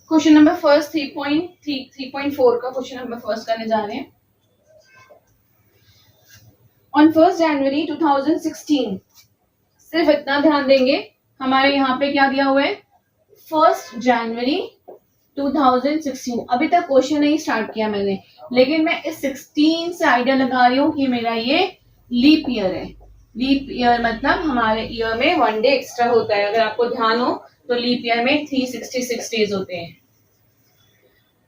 Question number first 3.4 का question number first करने जा रहे हैं। ऑन 1 जनवरी 2016, सिर्फ इतना ध्यान देंगे, हमारे यहाँ पे क्या दिया हुआ है 1 जनवरी 2016। अभी तक क्वेश्चन नहीं स्टार्ट किया मैंने, लेकिन मैं इस 16 से आइडिया लगा रही हूँ कि मेरा ये लीप ईयर है। लीप ईयर मतलब हमारे ईयर में 1 डे एक्स्ट्रा होता है। अगर आपको ध्यान हो तो लीप ईयर में 366 डेज होते हैं।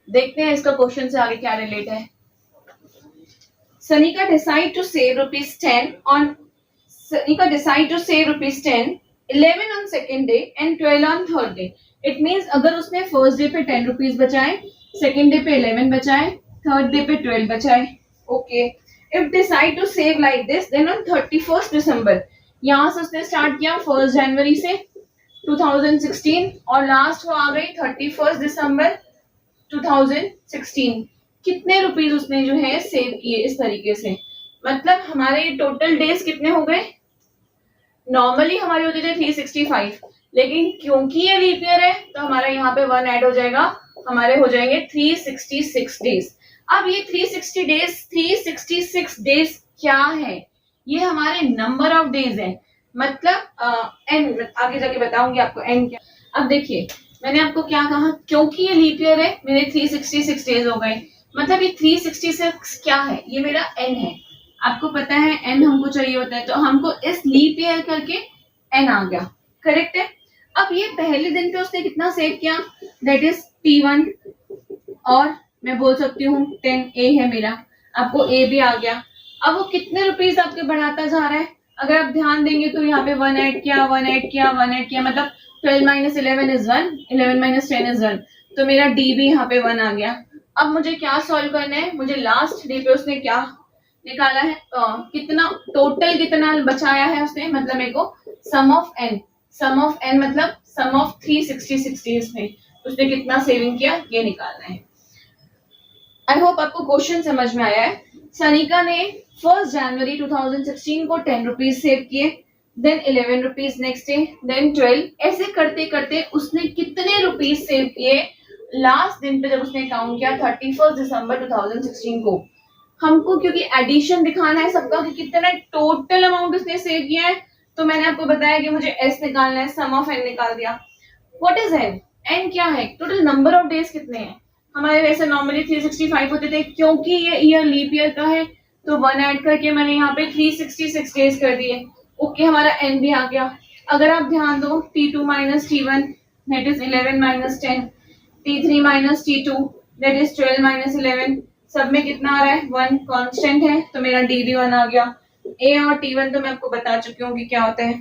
देखते हैं इसका क्वेश्चन से आगे क्या रिलेट है। Sanika decide to save ₹10 on Sanika decide to save ₹10, 11 on second day and 12 on third day. It means अगर उसने फर्स्ट डे पे ₹10 बचाए, सेकेंड डे पे 11 बचाए, थर्ड डे पे 12 बचाए। Okay, if decide to save like this, then on 31 December, यहाँ से उसने स्टार्ट किया 1 जनवरी से 2016 और लास्ट वो आ गई 31 दिसंबर 2016। कितने रुपीज उसने जो है सेव किए इस तरीके से, मतलब हमारे टोटल डेज कितने हो गए। नॉर्मली हमारे होते थे 365, लेकिन क्योंकि ये लीप ईयर है तो हमारा यहाँ पे 1 ऐड हो जाएगा, हमारे हो जाएंगे 366 डेज। अब ये 366 डेज क्या है, ये हमारे नंबर ऑफ डेज है, मतलब एन, आगे जाके बताऊंगी आपको एन क्या। अब देखिए मैंने आपको क्या कहा, क्योंकि ये लीप ईयर है मेरे 366 डेज हो गए, मतलब ये 366 क्या है, ये मेरा एन है। आपको पता है एन हमको चाहिए होता है, तो हमको इस लीप ईयर करके एन आ गया, करेक्ट है। अब ये पहले दिन पे उसने कितना सेव किया, दैट इज T1, और मैं बोल सकती हूँ 10A है मेरा, आपको ए भी आ गया। अब वो कितने रुपीज आपके बढ़ाता जा रहा है, अगर आप ध्यान देंगे तो यहाँ पे 1 ऐड किया, 1 ऐड किया, 1 ऐड किया, मतलब 12 माइनस 11 इज 1, 11 माइनस 10 इज 1, तो मेरा डी भी यहाँ पे 1 आ गया। अब मुझे क्या सॉल्व करना है, मुझे लास्ट डे पे उसने क्या निकाला है, कितना टोटल कितना बचाया है उसने, मतलब मेरे को सम ऑफ एन मतलब सम ऑफ 366 डेज में उसने कितना सेविंग किया ये निकालना है। आई होप आपको क्वेश्चन समझ में आया है। सनिका ने 1 जनवरी 2016 को ₹10 सेव किए, देन ₹11 नेक्स्ट डे, देन 12, ऐसे करते करते उसने कितने रुपीज सेव किए लास्ट दिन पे जब उसने काउंट किया 31 दिसंबर 2016 को। हमको क्योंकि एडिशन दिखाना है सबका कि कितना टोटल अमाउंट उसने सेव किया है, तो मैंने आपको बताया कि मुझे एस निकालना है, सम ऑफ एन निकाल दिया। व्हाट इज एन, एन क्या है, टोटल नंबर ऑफ डेज कितने हैं। हमारे वैसे नॉर्मली 365 होते थे, क्योंकि ये ईयर लीप ईयर का है तो 1 ऐड करके मैंने यहाँ पे 366 डेज कर दिए। ओके, हमारा एन भी आ गया। अगर आप ध्यान दो T2 minus T1 that is 11 minus 10, T3 minus T2 that is 12 minus 11, सब में कितना आ रहा है 1 कांस्टेंट है, तो मेरा डी भी 1 आ गया। ए और T1 तो मैं आपको बता चुकी हूँ कि क्या होता है।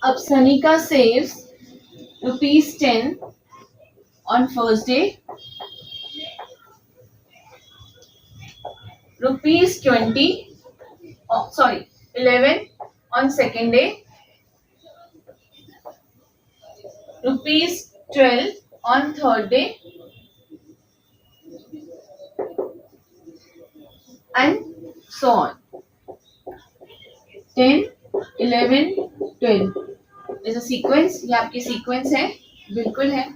अब Sanika saves ₹10 on first day, ₹20 11 on second day, ₹12 on third day, and so on. 10, 11, 12 is a sequence, ये आपकी सीक्वेंस है, बिल्कुल है।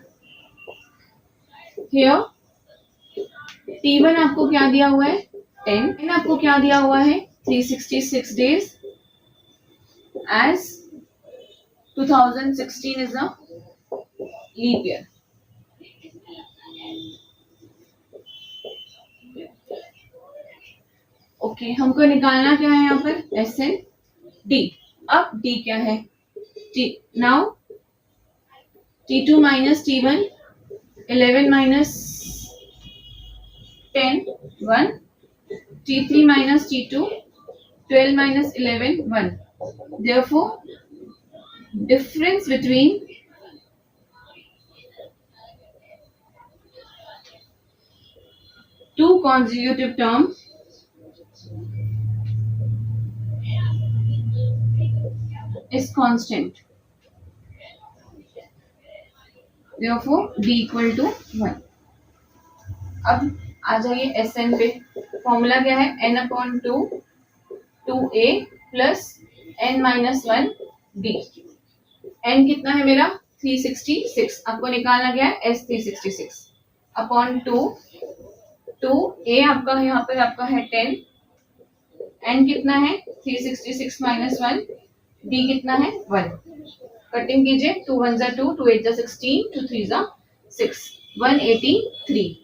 Here T1 आपको क्या दिया हुआ है 10, आपको क्या दिया हुआ है 366 days, as 2016 is a leap year. Okay, हमको निकालना क्या है यहाँ पर एस एन डी। अब डी क्या है, now T2 minus T1, 11 minus 10 1, T3 minus T2, 12 minus 11 1. Therefore, difference between two consecutive terms is constant. Therefore, D equal to 1. अब आ जाइए एस एन पे। फॉर्मूला क्या है, n/2 2a plus n-1 d। n कितना है मेरा 366 आपको निकालना गया है S 366 अपॉन 2 A आपका यहाँ पर आपका है 10, N कितना है 366 माइनस 1, D कितना है 1। कटिंग कीजिए, 2 1 जा 2, 2 8 जा 16, 2 3 जा 6, 183,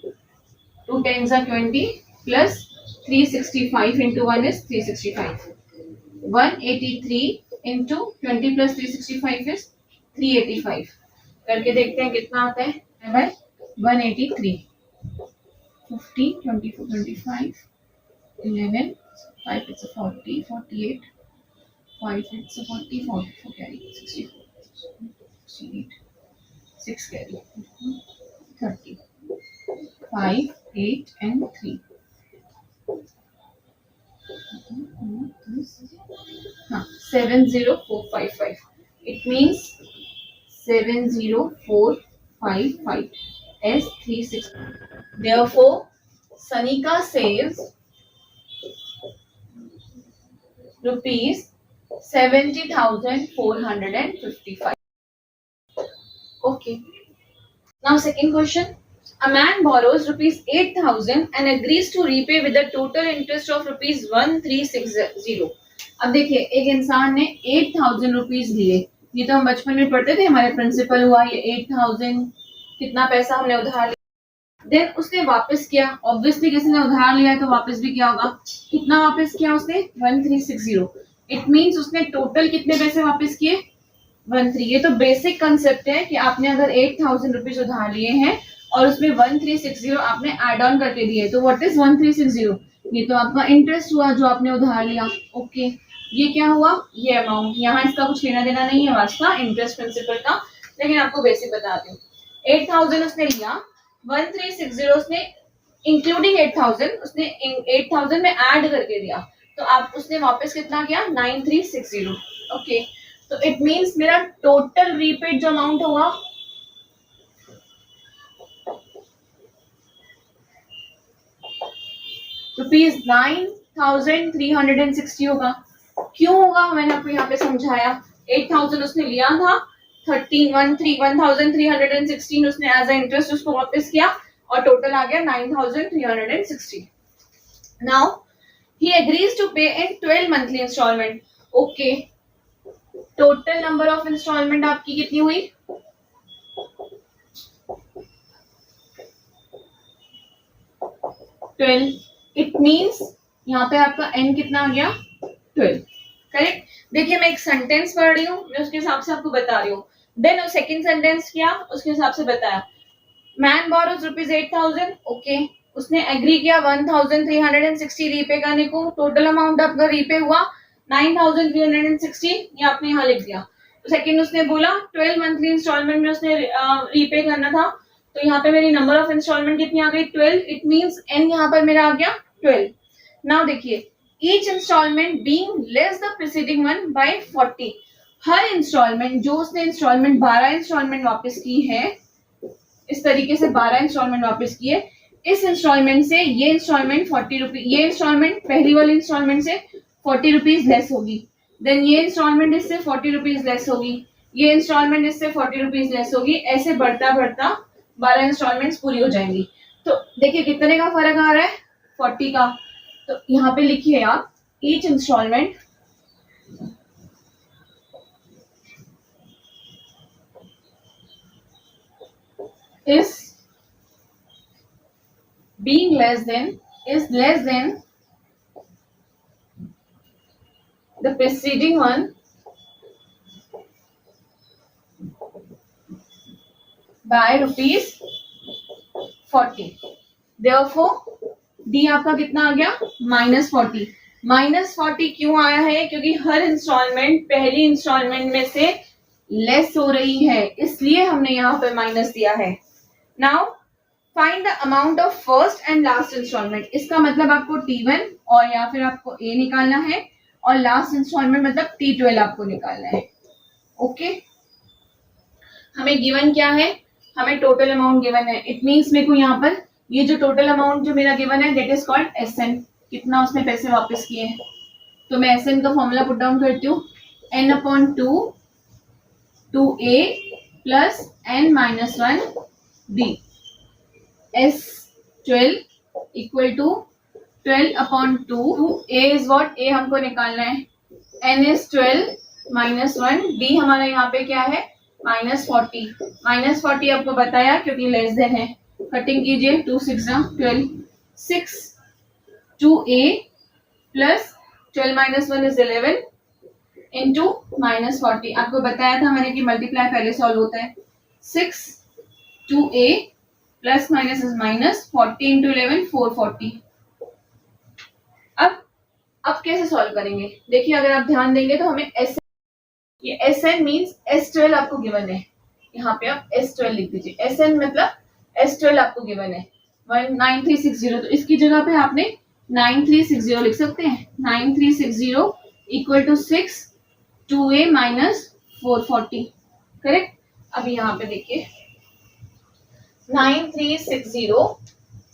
2 10 जा 20 plus 365 into 1 is 365, 183 into 20 plus 365 is 385। करके देखते हैं कितना आता है भाई 183, 50 24 25 11 5 it's a 40 48 5 it's a 40 44 carry 64 68 6 carry 30 5 8 and 3 हाँ 70455 it means 70455 S36। Therefore Sanika saves rupees 70,455। Okay, now second question, a man borrows rupees 8,000 and agrees to repay with a total interest of rupees 1360। अब देखिए एक इंसान ने 8,000 rupees लिए, ये तो हम बचपन में पढ़ते थे, हमारे प्रिंसिपल हुआ ये 8,000 कितना पैसा हमने उधार लिया, देन उसने वापस किया। ऑब्वियसली किसी ने उधार लिया है तो वापस भी किया होगा, कितना वापस किया उसने 1360। इट मींस उसने टोटल कितने पैसे वापस किए 13। ये तो बेसिक कंसेप्ट है कि आपने अगर 8,000 रुपीज उधार लिए हैं और उसमें 1360 आपने एड ऑन करके दिए, तो व्हाट इज 1360? ये तो आपका इंटरेस्ट हुआ जो आपने उधार लिया। ओके, ये क्या हुआ, ये अमाउंट, यहाँ इसका कुछ लेना देना नहीं है वास्ता इंटरेस्ट प्रिंसिपल का, लेकिन आपको बेसिक बताती हूँ। 8,000 उसने लिया, 1360 उसने इंक्लूडिंग 8,000 उसने 8,000 में ऐड करके दिया, तो आप उसने वापस कितना किया 9360। ओके, तो इट मींस मेरा टोटल रीपेड जो अमाउंट होगा ₹9,360 होगा। क्यों होगा, मैंने आपको यहाँ पे समझाया। 8,000 उसने लिया था, 1,316 उसने एज अ इंटरेस्ट उसको वापस किया और टोटल आ गया 9,360। Now he agrees to pay in 12 monthly installment. Okay, total number of installment आपकी कितनी हुई 12। इट मींस यहाँ पे आपका n कितना आ गया 12। करेक्ट। देखिए मैं एक सेंटेंस पढ़ रही हूँ, मैं उसके हिसाब से आपको बता रही हूँ। देन सेकंड सेंटेंस किया, उसके हिसाब से बताया। Man borrows ₹8,000। ओके, उसने एग्री किया 1,360 रीपे करने को, टोटल अमाउंट आपका रीपे हुआ 9,360, ये आपने यहाँ लिख दिया। तो सेकंड उसने बोला 12 मंथली इंस्टॉलमेंट में उसने रीपे करना था, तो यहाँ पे मेरी नंबर ऑफ इंस्टॉलमेंट कितनी आ गई 12। इट मींस n यहाँ पर मेरा आ गया 12। नाउ देखिए, each installment being less the preceding one by 40। हर इंस्टॉलमेंट जो उसने इंस्टॉलमेंट 12 इंस्टॉलमेंट वापस की है, इस तरीके से 12 इंस्टॉलमेंट वापस किए, इस इंस्टॉलमेंट से ये इंस्टॉलमेंट 40 रुपीज, ये इंस्टॉलमेंट पहली वाली इंस्टॉलमेंट से 40 रुपीज लेस होगी, देन ये इंस्टॉलमेंट इससे 40 रुपीज लेस होगी, ये इंस्टॉलमेंट इससे 40 रुपीज लेस होगी, ऐसे बढ़ता बढ़ता 12 इंस्टॉलमेंट्स पूरी हो जाएंगी। तो देखिए कितने का फर्क आ रहा है 40 का। तो यहाँ पे लिखिए आप, each installment is being less than the preceding one by ₹40। Therefore D आपका कितना आ गया -40। -40 क्यों आया है, क्योंकि हर इंस्टॉलमेंट पहली इंस्टॉलमेंट में से लेस हो रही है, इसलिए हमने यहाँ पे माइनस दिया है। Now find the amount of first and last installment. इसका मतलब आपको T1 और या फिर आपको A निकालना है, और लास्ट इंस्टॉलमेंट मतलब T12 आपको निकालना है। ओके, हमें गिवन क्या है, हमें टोटल अमाउंट गिवन है। इट मींस मेरे को यहाँ पर ये जो टोटल अमाउंट जो मेरा गिवन है दैट इज कॉल्ड SN, कितना उसने पैसे वापस किए हैं। तो मैं SN का फॉर्मूला पुट डाउन करती हूँ, N/2 2A plus n minus 1 d S12 equal to 12/2 a is what, a हमको निकालना है, n इज 12 माइनस 1 d हमारा यहाँ पे क्या है -40 आपको बताया क्योंकि लेस देन है। कटिंग कीजिए 2 6 12 6 2a plus 12 minus 1 is 11 into -40 आपको बताया था मैंने कि मल्टीप्लाई पहले सॉल्व होता है। 6 2a plus minus is minus 40 into 11 440। अब कैसे सॉल्व करेंगे, देखिए अगर आप ध्यान देंगे तो हमें ये Sn मीन्स S12 आपको गिवन है, यहाँ पे आप S12 लिख दीजिए। Sn मतलब S12 आपको गिवन है 9360, तो इसकी जगह पे आपने 9360 लिख सकते हैं। 9360 equal to 6 2a minus 440, correct. अभी यहाँ पे देखिए 9360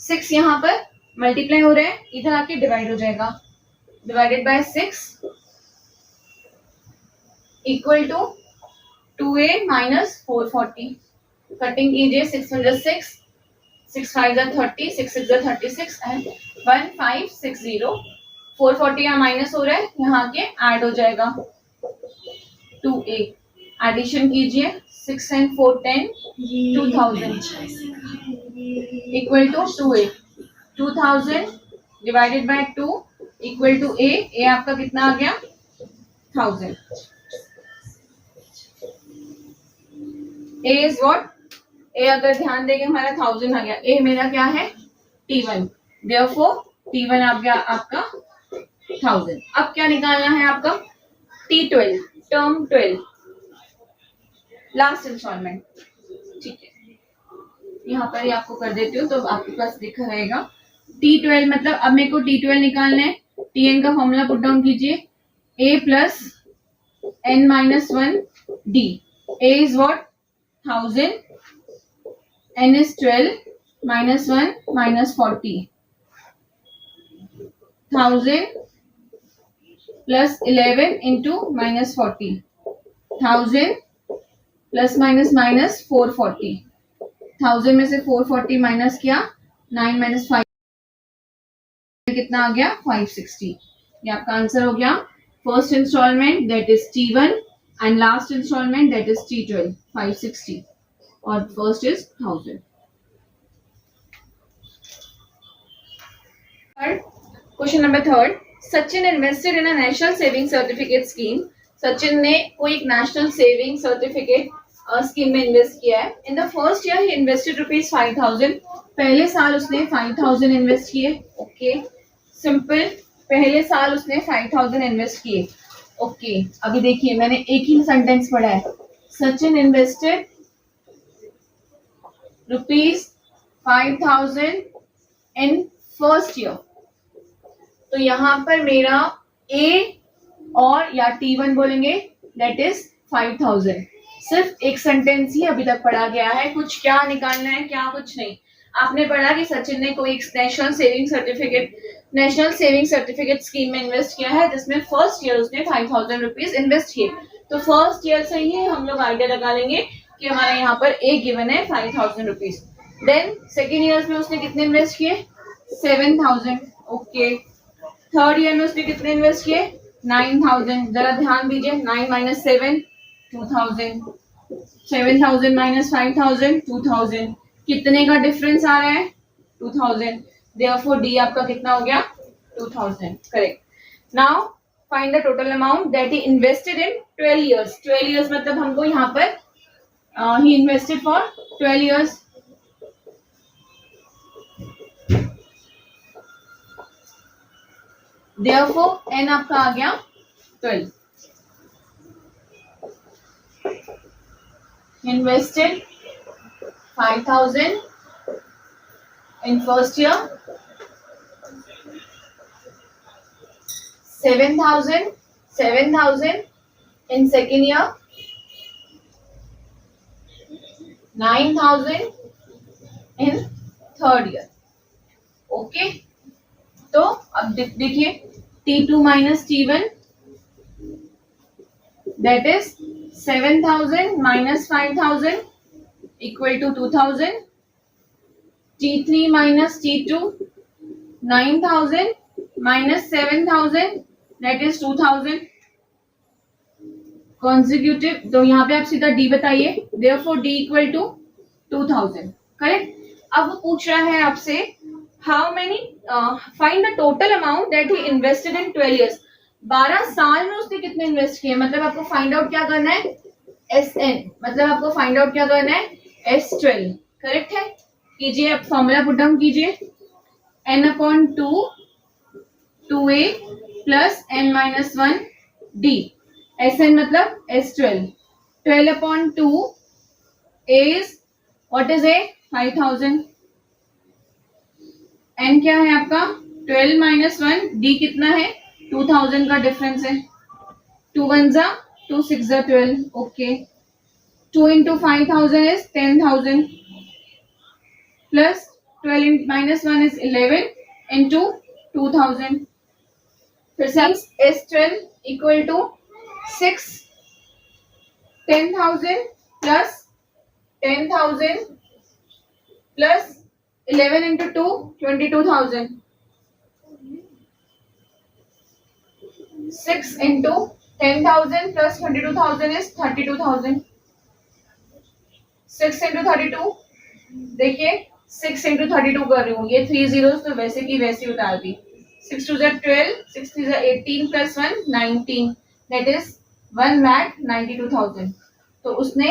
6 यहाँ पर मल्टीप्लाई हो रहा है, इधर आके डिवाइड हो जाएगा, divided by 6 equal to 2a minus 440। Cutting कीजिए 6 6 5 30 6 6 36 एंड 1560। 440 यहाँ माइनस हो रहा है, यहाँ के ऐड हो जाएगा 2a। एडिशन कीजिए 6 and 4 10 2000 equal to 2a। 2000 divided by 2 equal to a आपका कितना आ गया 1000। a इज व्हाट, a अगर ध्यान देंगे हमारा 1000 आ गया, a मेरा क्या है T1, देयरफॉर T1 आ गया आपका 1000। अब क्या निकालना है आपका T12, टर्म 12, लास्ट इंस्टॉलमेंट, ठीक है। यहाँ पर ही आपको कर देती हूँ तो आपके पास दिखा रहेगा। T12 मतलब अब मेरे को T12 निकालना है, Tn का फॉर्मूला पुट डाउन कीजिए, a plus n minus 1 d। a is what 1000, n is 12 minus 1 minus 40, 1000 plus 11 into minus 40, 1000 plus minus minus 440, 1000 में से 440 माइनस किया 9 माइनस 5 कितना आ गया 560। ये आपका आंसर हो गया। First installment that is T1 and last installment that is T12 560 और first is 1000। Question number 3, Sachin invested in a national saving certificate scheme. Sachin ने कोई एक नेशनल सेविंग सर्टिफिकेट स्कीम में इन्वेस्ट किया है। इन द फर्स्ट ईयर ही invested ₹5000, पहले साल उसने 5000 इन्वेस्ट किए। ओके सिंपल, पहले साल उसने 5000 इन्वेस्ट किए। ओके अभी देखिए मैंने एक ही सेंटेंस पढ़ा है, Sachin invested ₹5000 in first year. तो यहाँ पर मेरा A और या T1 बोलेंगे दैट इज 5000। सिर्फ एक सेंटेंस ही अभी तक पढ़ा गया है, कुछ क्या निकालना है क्या कुछ नहीं। आपने पढ़ा कि सचिन ने कोई नेशनल सेविंग सर्टिफिकेट स्कीम में इन्वेस्ट किया है जिसमें फर्स्ट ईयर उसने 5000 रुपीज इन्वेस्ट किए। तो फर्स्ट ईयर से ही हम लोग आइडिया लगा लेंगे कि हमारा यहाँ पर A गिवन है 5000 रुपीज। देन सेकेंड ईयर में उसने कितने इन्वेस्ट किए 7000। ओके थर्ड ईयर में उसने कितने इन्वेस्ट किए 9000। जरा ध्यान दीजिए 9 माइनस 7 2000, 7000 माइनस 5000 2000, कितने का डिफरेंस आ रहा है 2000। देयरफॉर डी आपका कितना हो गया 2000, correct. Now find the total amount that he invested in 12 years. 12 years मतलब हमको यहाँ पर he invested for 12 years. Therefore n आपका आ गया 12। Invested 5000 in first year, 7000 in second year, 9000 in third year। Okay तो अब देखिए T2 minus T1 that is 7,000 minus 5,000 equal to 2,000. T3 minus T2, 9,000 minus 7,000 that is 2,000. Consecutive, तो यहाँ पे आप सीधा D बताइए. Therefore D equal to 2,000. Correct. अब वो पूछ रहा है आपसे how many find the total amount that he invested in 12 years. 12 साल में उसने कितने इन्वेस्ट किए. मतलब आपको फाइंड आउट क्या करना है. SN. मतलब आपको फाइंड आउट क्या करना है. S12. करेक्ट है. कीजिए, आप फॉर्मूला पुट डाउन कीजिए. N/2 2A plus N - 1 D. SN मतलब S12. 12/2 is what is A? 5,000. N क्या है आपका. 12 - 1. D कितना है. 2,000 का डिफरेंस है. 2 1 2 6 12. Okay. 2 into 5,000 is 10,000 plus 12 minus 1 is 11 into 2,000. फिर से S12 equal to 6. 10,000 plus 10,000 plus 11 into 2 22,000. 6 into 10,000 plus 22,000 is 32,000. 6 into 32. देखिए 6 into 32 कर रही हूँ. ये 3 zeros तो वैसे की वैसी उतार दी. 6 2 12, 6 3 18 plus 1 19. That is 1,92,000. तो उसने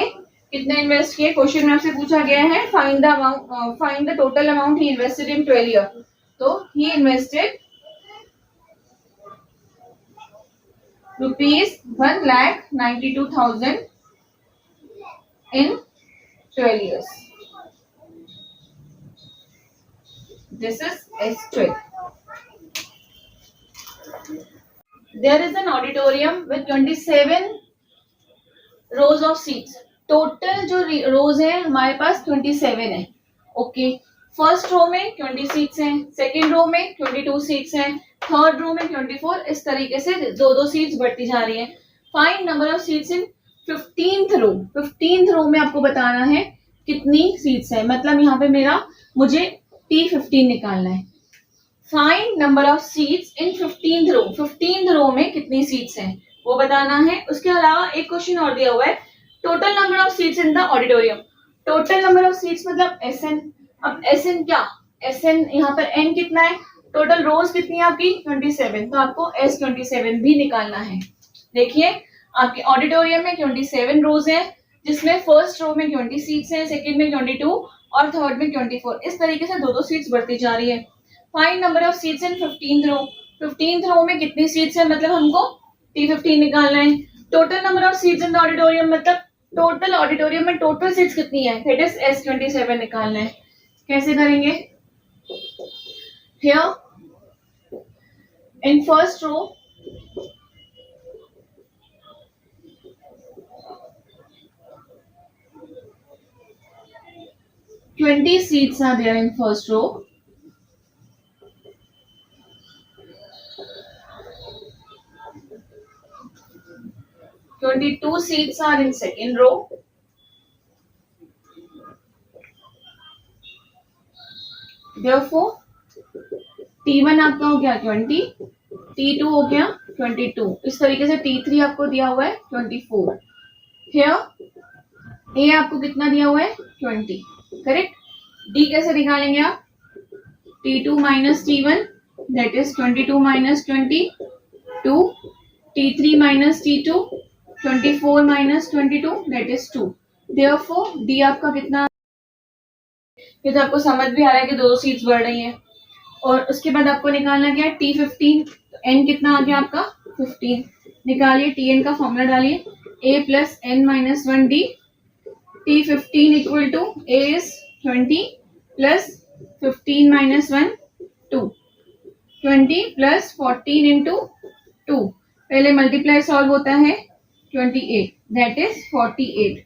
कितने इन्वेस्ट किए. क्वेश्चन में आपसे पूछा गया है find the total amount he invested in 12 years. तो ही invested rupees 1,92,000 in 12 years. This is S12. There is an auditorium with 27 rows of seats. Total जो रोज है हमारे पास 27 है. ओके. फर्स्ट रो में 20 सीट्स हैं. सेकेंड रो में 22 सीट्स हैं. Third row में 24. इस तरीके से दो सीट्स बढ़ती जा रही है. Find number of seats in 15th row. 15th row में आपको बताना है कितनी सीट्स है. मतलब यहाँ पे मुझे T15 निकालना है. Find number of seats in 15th row. 15th row में कितनी सीट्स हैं वो बताना है. उसके अलावा एक क्वेश्चन और दिया हुआ है total number of seats in the auditorium. Total number of seats मतलब SN. अब SN क्या. SN यहाँ पर N कितना है. टोटल रोज कितनी है आपकी 27. तो आपको S27 भी निकालना है. देखिए आपके ऑडिटोरियम में 27 रोज है जिसमें फर्स्ट रो में 20 सीट्स हैं, सेकंड में 22 और थर्ड में 24. इस तरीके से दो सीट्स बढ़ती जा रही है. Find number of seats in 15th row. 15th row में कितनी सीट्स है मतलब हमको T15 निकालना है. Total number of seats in the auditorium मतलब टोटल ऑडिटोरियम में टोटल सीट्स कितनी है दैट इज S27 निकालना है. कैसे करेंगे. Here in first row 20 seats are there in first row. Twenty-two seats are in second row. Therefore, T1 आपका हो गया 20, T2 हो गया 22. इस तरीके से T3 आपको दिया हुआ है 24. Here A आपको कितना दिया हुआ है 20. करेक्ट. D कैसे निकालेंगे आप. T2 minus T1 that is 22 minus 20 2. T3 minus T2 24 minus 22 that is 2. Therefore D आपका कितना. ये तो आपको समझ भी आ रहा है कि दो सीट्स बढ़ रही हैं. और उसके बाद आपको निकालना क्या है T15. तो N कितना आ गया आपका 15. निकालिए Tn का फॉर्मूला डालिए. A plus N minus 1 D. T15 equal to A is 20 plus 15 minus 1 2. 20 plus 14 into 2. पहले मल्टीप्लाई सॉल्व होता है 28 that is 48.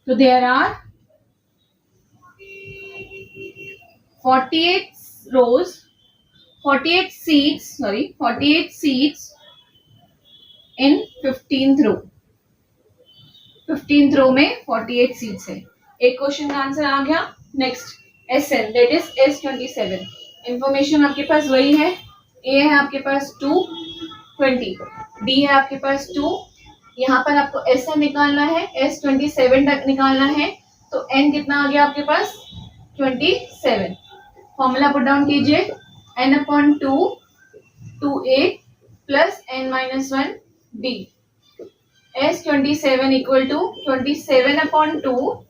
So there are 48 rows, 48 seats in 15th row. 15th row में 48 सीट्स है। एक question का answer आ गया। Next SN that is S27। Information आपके पास वही है। A है आपके पास 220, D है आपके पास 2, यहाँ पर आपको SN निकालना है, S27 तक निकालना है, तो N कितना आ गया आपके पास 27। फॉर्मूला पुट डाउन कीजिए, N/2 2A plus N-1 D। S27 equal to 27/2,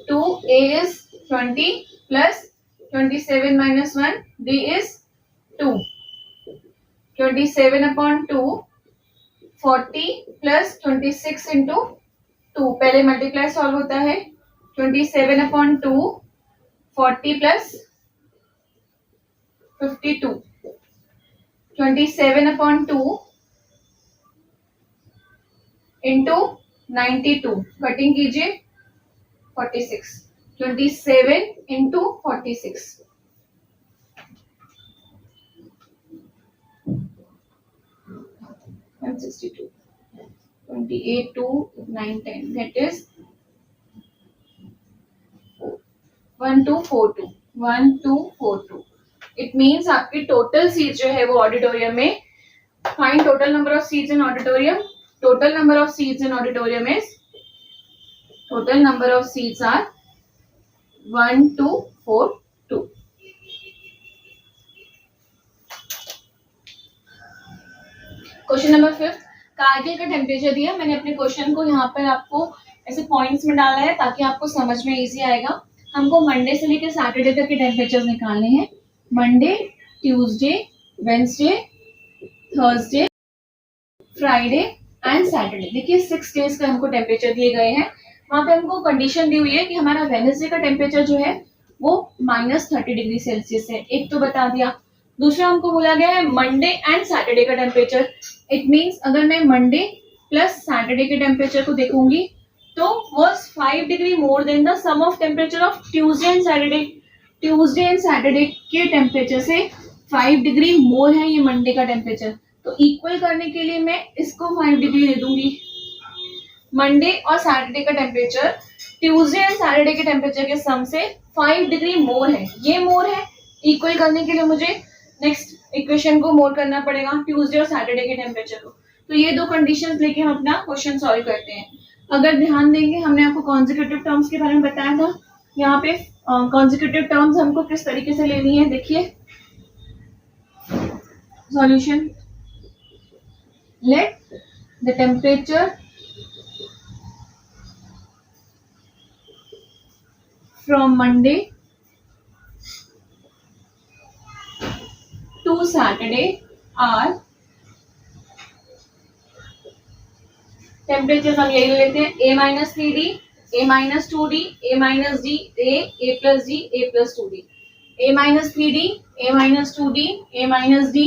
2A is 20 plus 27 minus 1, D is 2. 27/2 40 plus 26 into 2, पहले मल्टीप्लाई सॉल्व होता है। 27/2 40 plus 52, 27/2 into 92, कटिंग कीजिए 46, 27 into 46, 162, 28 to 9 10, that is 1242। It means आपकी total seat जो है वो auditorium में, find total number of seats in auditorium. Total number of seats in auditorium is, total number of seats are 1242। Question number 5, Kargil का temperature दिया। मैंने अपने question को यहाँ पर आपको ऐसे पॉइंट्स में डाला है ताकि आपको समझ में इजी आएगा। हमको मंडे से लेकर सैटरडे तक के टेम्परेचर निकालने हैं। Monday, Tuesday, Wednesday, Thursday, Friday and Saturday. देखिए 6 डेज का हमको टेम्परेचर दिए गए हैं। वहां पे हमको कंडीशन दी हुई है कि हमारा वेडनेसडे का टेम्परेचर जो है वो -30 डिग्री सेल्सियस है। एक तो बता दिया। दूसरा हमको बोला गया है मंडे एंड सैटरडे का टेम्परेचर। इट मीन्स अगर मैं मंडे प्लस सैटरडे के टेम्परेचर को देखूंगी तो was 5 degree more than the sum of temperature of Tuesday and Saturday. Tuesday and Saturday के टेम्परेचर से 5 डिग्री मोर है ये मंडे का टेम्परेचर। तो इक्वल करने के लिए मैं इसको 5 डिग्री दे दूंगी। मंडे और सैटरडे का टेम्परेचर ट्यूसडे एंड सैटरडे के टेम्परेचर के सम से 5 डिग्री मोर है। ये मोर है। इक्वल करने के लिए मुझे नेक्स्ट इक्वेशन को मोर करना पड़ेगा, ट्यूसडे और सैटरडे के टेम्परेचर को। तो ये दो कंडीशंस लेके हम अपना क्वेश्चन सॉल्व करते हैं। अगर ध्यान देंगे, हमने आपको कॉन्जिक्यूटिव टर्म्स के बारे में बताया था। यहाँ पे कॉन्जिक्यूटिव टर्म्स हमको किस तरीके से लेनी है, देखिए solution. Let the temperature from Monday to Saturday are, temperature हम यही लेते हैं, A-3D, A-2D, A-D, A+D, A+2D, A-3D, A-2D, A-D,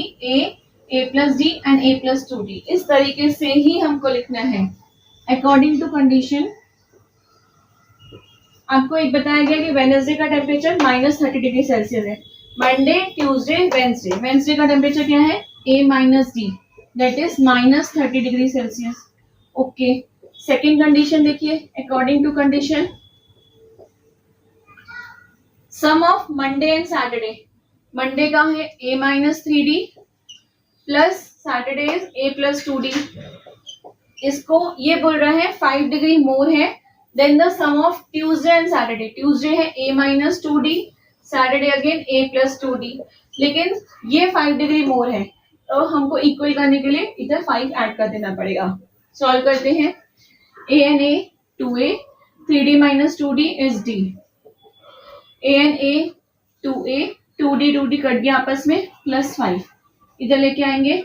A+D and A+2D। इस तरीके से ही हमको लिखना है अकॉर्डिंग टू कंडीशन। आपको एक बताया गया कि वेडनेसडे का टेम्परेचर -30 डिग्री सेल्सियस है। मंडे, ट्यूसडे, वेडनेसडे, वेडनेसडे का टेम्परेचर क्या है A-D, that is -30 degree Celsius. Okay, second condition देखिए, according to condition sum of Monday and Saturday. Monday का है A-3D plus Saturday is A+2D। इसको ये बोल रहा है 5 डिग्री मोर है then the sum of Tuesday and Saturday. Tuesday है A-2D, सैटरडे अगेन A+2D, लेकिन ये 5 डिग्री मोर है तो हमको इक्वल करने के लिए इधर 5 ऐड कर देना पड़ेगा। सॉल्व करते हैं। A and A 2A, 3D minus 2D is D। A and A 2A, 2D cut गया आपस में, +5 इधर लेके आएंगे।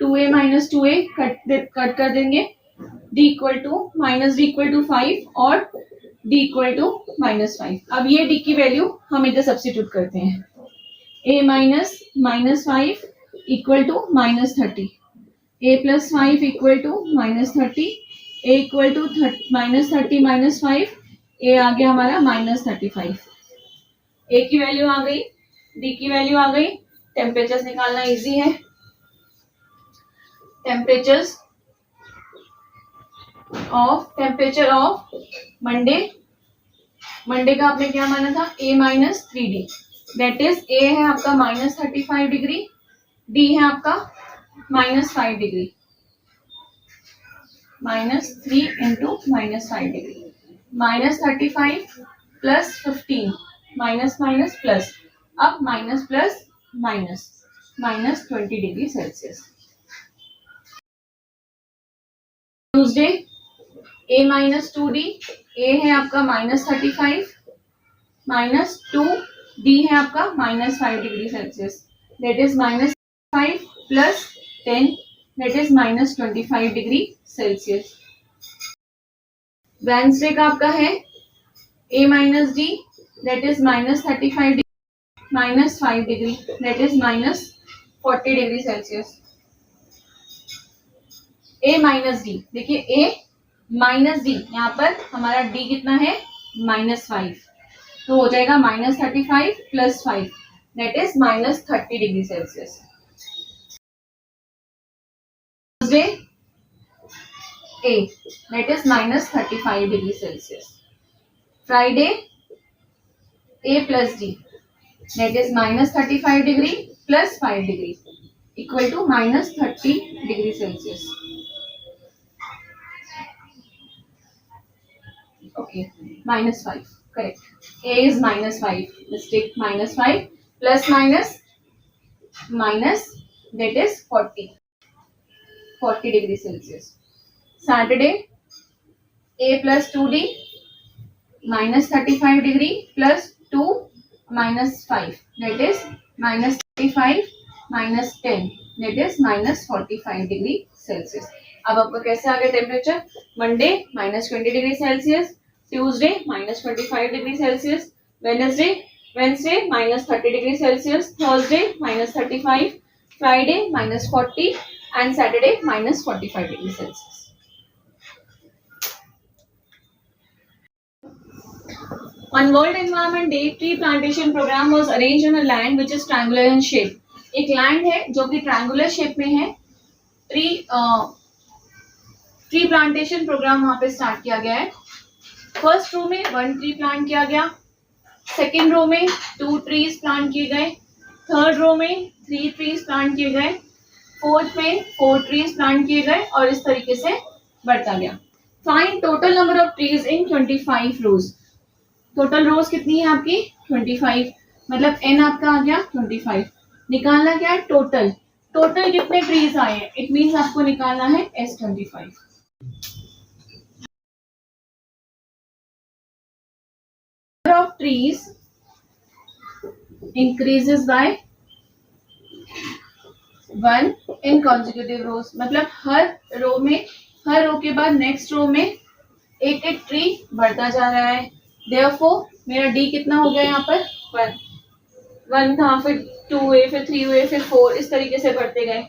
2A minus 2A कट कर देंगे। D इक्वल टू -5 और D इक्वल टू -5। अब ये D की वैल्यू हम इधर सब्स्टिट्यूट करते हैं। A -5 equal to -30, A + 5 equal to -30, A equal to -30 - 5, A आ गया हमारा -35। A की वैल्यू आ गई, D की वैल्यू आ गई। टेम्परेचर्स निकालना इजी है। Temperatures of temperature of Monday, Monday का आपने क्या माना था, A-3D, दैट इज A है आपका -35 डिग्री, D है आपका -5 degree, -3 into -5 degree, -35 plus 15, minus minus plus, अब minus plus minus, -20 degree Celsius. Tuesday A-2D, A है आपका -35 -2, D है आपका -5 degree Celsius, that is -5 plus 10, that is -25 degree Celsius. Wednesday का आपका है A-D, that is -35 -5 degree, that is -40 degree Celsius. A-D, देखिए A-D, यहाँ पर हमारा D कितना है, -5, तो हो जाएगा -35 plus 5, that is -30 degree Celsius. Thursday A, that is -35 degree Celsius. Friday A plus D, that is -35 degree plus 5 degree equal to -30 degree Celsius. Okay, -5, correct. A is -5, mistake, -5 plus minus, that is 40 degree Celsius. Saturday, A plus 2D, -35 degree plus 2 minus 5, that is -35 minus 10, that is -45 degree Celsius. अब आपका कैसे आ गया temperature, Monday -20 degree Celsius, Tuesday -25 degree Celsius, Wednesday -30 degree Celsius, Thursday -35, Friday -40 and Saturday -45 degree Celsius. On World Environment Day, tree plantation program was arranged on a land which is triangular in shape. एक land है जो कि triangular shape में है, tree plantation programme वहां पे start किया गया है। फर्स्ट रो में 1 ट्री प्लांट किया गया, सेकेंड रो में 2 ट्रीज प्लांट किए गए, थर्ड रो में 3 ट्रीज प्लांट किए गए, फोर्थ में 4 ट्रीज प्लांट किए गए और इस तरीके से बढ़ता गया। Find total number of trees in 25 rows. Total rows कितनी है आपकी 25, मतलब n आपका आ गया 25। निकालना क्या है, टोटल कितने ट्रीज आए हैं, इट मीन्स आपको निकालना है S25। Number of trees increases by 1 in consecutive rows, मतलब हर रो के बाद नेक्स्ट रो में एक एक ट्री बढ़ता जा रहा है। Therefore, मेरा D कितना हो गया यहाँ पर 1 था, फिर 2 हुए, फिर 3 हुए, फिर 4, इस तरीके से बढ़ते गए।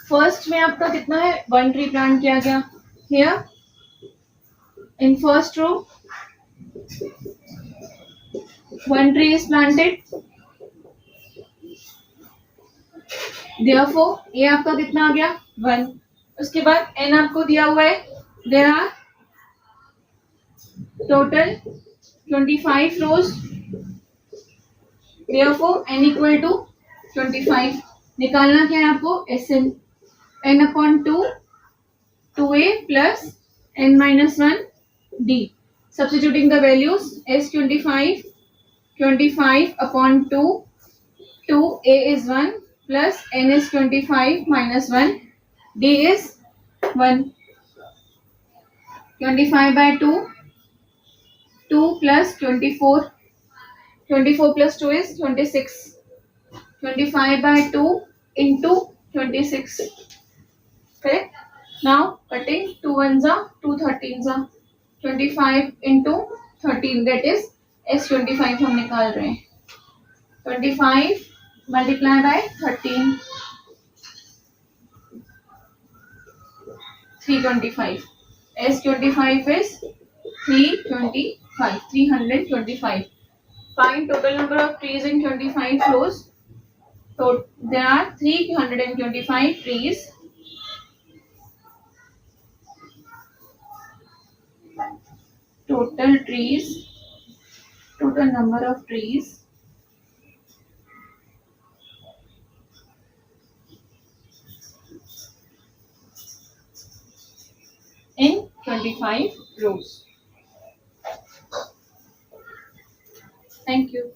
फर्स्ट में आपका कितना है, 1 ट्री प्लांट किया गया। Here in first row 1 tree is planted, Therefore, ये आपका कितना आ गया 1। उसके बाद n आपको दिया हुआ है, there are total 25 rows, therefore n equal to 25। निकालना क्या है आपको, Sn, n upon 2, 2a plus n minus 1 d। Substituting the values, S25, 25 upon 2, 2a is 1 plus n is 25 minus 1, d is 1। 25 by 2, 2 plus 24, 24 plus 2 is 26, 25 by 2 into 26, correct? Now cutting 2 ones are 2 13s are 25 into 13, that is S25 हम निकाल रहे हैं। 25 multiply by 13, 325, S25 is 325, 325। Find total number of trees in 25 rows. So there are 325 trees. total trees, total number of trees in 25 rows. Thank you.